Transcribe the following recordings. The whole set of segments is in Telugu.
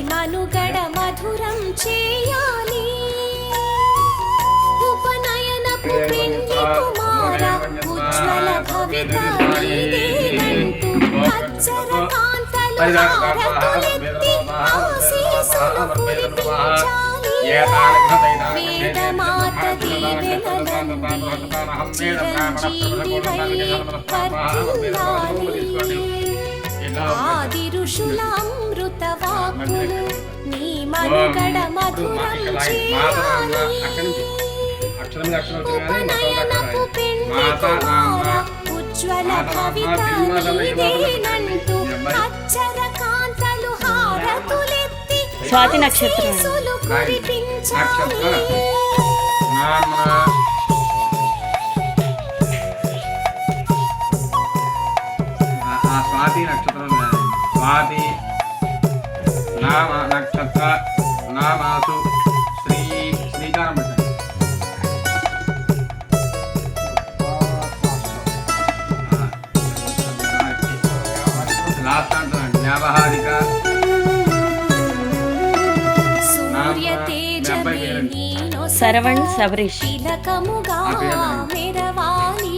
మనుగడ మధురం చేయాలి ఉపనయనపు పెళ్లి కుమార ఉజ్వల భవిత నీదేనంటూ అచ్చర కాంతలు హారతులెత్తి ఆశీస్సులు కురిపించాలి వేదమాత దీవెనలంది చిరంజీవివై వర్ధిల్లాలి ఆది ఋషుల అమృత వాక్కులు నీ మనుగడ మధురం చేయాలి ఉపనయనపు పెళ్లి కుమార ఉజ్వల భవిత నీదేనంటూ అక్షర కాంతలు హారతులెత్తి స్వాతి నక్షత్రం ఆశీస్సులు కురిపించాలి స్వాతి నక్షత్రం స్వాతి నామ నక్షత్ర నామాసు శ్రీకారం పెట్టండి. లాస్ట్ అంటున్నాండి వ్యావహారిక శరవణ్ సబరీష్ తిలకముగా మెరవాలి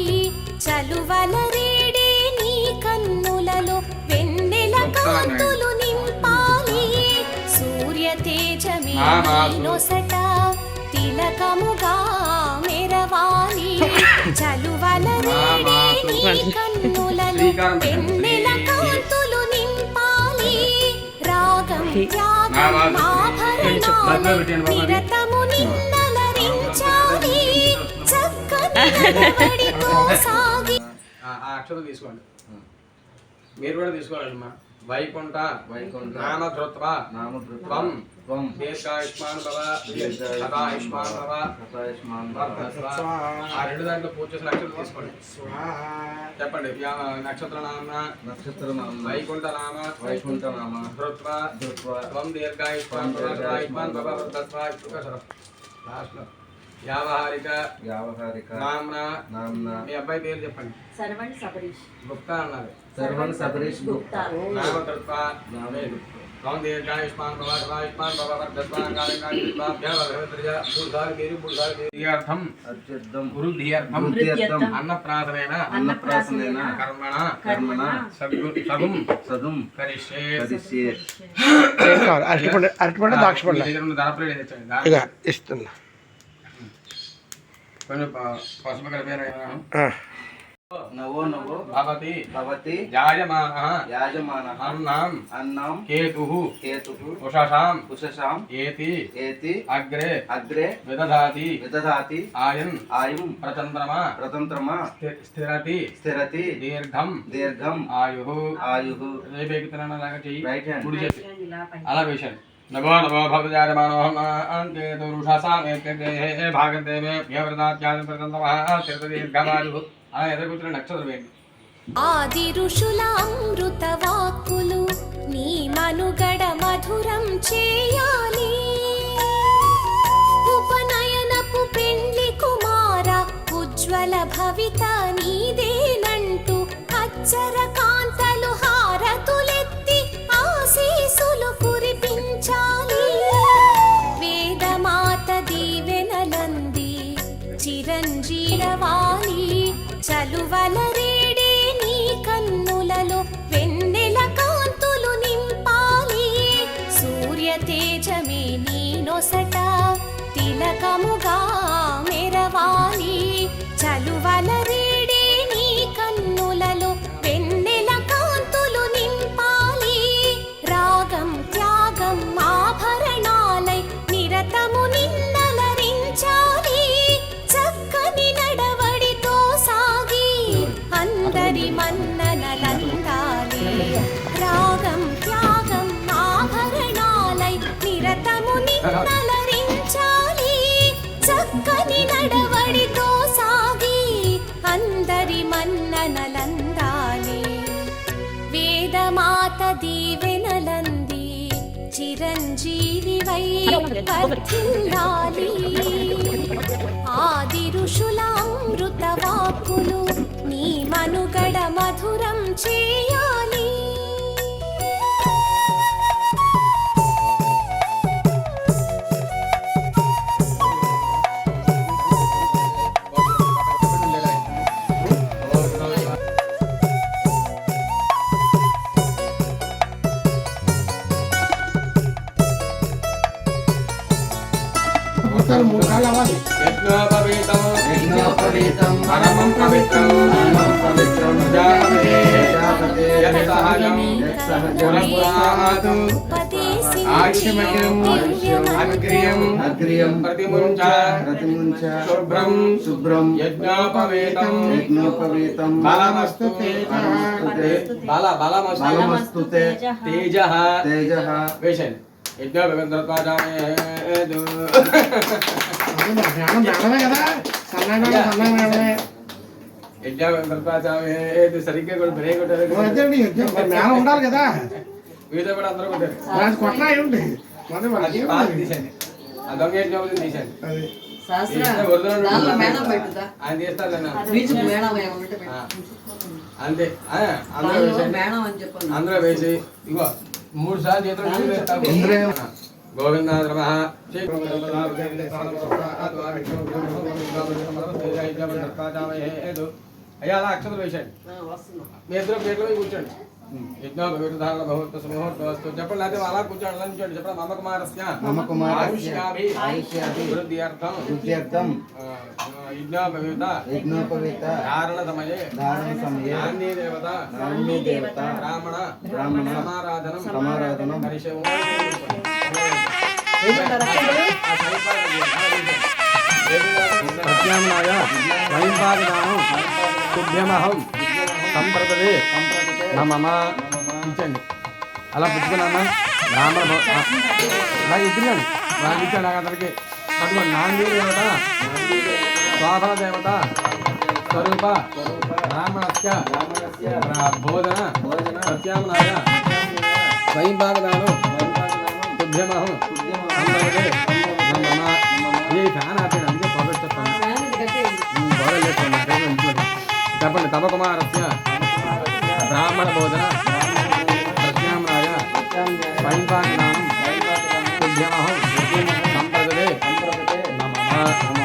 చలువల రేడే నీ కన్నులలో వెన్నెల కాంతులు నింపాలి సూర్య తేజమే నొసట తిలకముగా మెరవాలి చలువల రేడే నీ కన్నులలో వెన్నెల కాంతులు నింపాలి రాగం త్యాగం ఆభరణాలు నిరతము నిన్నలరించాలి చక్కని నడవడితో సాగి అక్షరం తీసుకోండి మీరు కూడా తీసుకోవాలండి మా వైకుంఠ నామధృత్వ త్వం దీర్ఘాయుష్మాన్ భవ శతాయుష్మాన్ భవ ఆ రెండు దాంట్లో పూజ చేసిన అక్షరం తీసుకోండి చెప్పండి నక్షత్ర నామ వైకుంఠ నామ ధృత్వ త్వం దీర్ఘాయుష్మాన్ భవ శతాయుష్మాన్ భవ లాస్ట్ లో వ్యావహారిక నామ్న మీ అబ్బాయి పేరు చెప్పండి. శరవణ్ సబరీష్ గుప్తా అన్నారు. శరవణ్ సబరీష్ గుప్తా నామధృత్వ త్వం దీర్ఘాయుష్మాన్ భవ శతాయుష్మాన్ భవ వృద్ధ్యర్థం అన్నప్రాసనేన కర్మణ సగుం కరిష్యే. ఇస్తున్నా కొంచెం పసుపు కలిపారు. నవో భవతి యాజమానః అన్నాం కేతుః ఉషసాం ఏతి అగ్రే విదధాతి ఆయం ప్రతంత్రమా స్థిరతి దీర్ఘం ఆయుః రైట్ హ్యాండ్ అలా వేశాను. నమో నమో భవత్యాజమానోహం అంకేతురుషసాం ఏత్యగ్రే భాగంతే మే భ్యవ్రతాత్యాది ప్రతంత్రమః స్థిరతి దీర్ఘమాయుః అలా ఎదురు కూర్చుని నక్షత్రం వేయండి. ఆది ఋషుల అమృత వాక్కులు నీ మనుగడ మధురం చేయాలి ఉపనయనపు పెళ్లి కుమార ఉజ్వల భవిత నీదేనంటూ అచ్చర కాంతలు హారతులెత్తి ఆశీస్సులు కురిపించాలి వేదమాత దీవెనలంది చిరంజీరవాలి చలువల రేడే నీ కన్నులలో వెన్నెల కాంతులు నింపాలి సూర్య తేజమే నీ నొసట తిలకముగా మెరవాలి చలువల రేడే నీ కన్నులలో వెన్నెల కాంతులు నింపాలి రాగం త్యాగం ఆభరణాలై నిరతము నిన్నలరించాలి చక్కని నడవడితో సాగి అందరి మన్ననలందాలి రాగం త్యాగం ఆభరణాలై నిరతము నిన్నలరించాలి చక్కని నడవడితో సాగి అందరి మన్ననలందాలి వేదమాత దీవెనలంది చిరంజీవి నీకై వర్ధిల్లాలి. ఆది ఋషుల అమృత వాక్కులు నీ మనుగడ మధురం చేయాలి. యజ్ఞోపవీతం పరమం పవిత్రం ప్రజాపతే యత్సహజం పురపురాతు ఆయుష్యమగ్రం అగ్రియం ప్రతిముంచ శుభ్రం యజ్ఞోపవీతం బలమస్తు బలమస్తు తేజః వేషండి యజ్ఞోపవీతం సరిగ్గా కూడా బ్రేక్ ఉండాలి కదా వీడియో కూడా అందరూ కొట్టారు కొట్టరా ఏంటి తీసండి ఆ దొంగ యజ్ఞోపతి తీసండి ఆయన తీస్తారు అంతే అందరూ వేసండి అందరూ వేసి ఇగో 3 సార్లు చేతులు గోవింద అయ్యా అలా అక్షతలు వేసండి మీ ఇద్దరు పేర్లు కూర్చోండి యజ్ఞోపవీతధారణ ముహూర్త సుముహూర్త వస్తు చెప్పండి లేకపోతే అలా కూర్చోండి అలా కూర్చోండి చెప్పండి మమ కుమారస్య వృద్ధ్యర్థం యజ్ఞోపవీత ధారణ సమయే నాన్యీ దేవత బ్రాహ్మణ సమారాధనం హరిషం ప్రత్యామ్నాయ స్వయంపాదదానం తుభ్యమహం సంప్రదదే మమ ఇచ్చండి అలా పుచ్చుకున్నామా బ్రాహ్మణ అలా ఇచ్చిందండి నాకు ఇచ్చాడు అందరికి పట్టుకోండి నాంది దేవత శోభన దేవత స్వరూప బ్రాహ్మణస్య భోజన ప్రత్యామ్నాయ స్వయంపాదదానం తుభ్యమహం సంప్రదదే మమ ఈ ఫ్యాన్ ఆపేది అందుకే పొగొచ్చేస్తాను చెప్పండి తమ కుమారస్య బ్రాహ్మణ భోజన ప్రత్యామ్నాయ స్వయంపాదదానం తుభ్యమహం సంప్రదదే నమః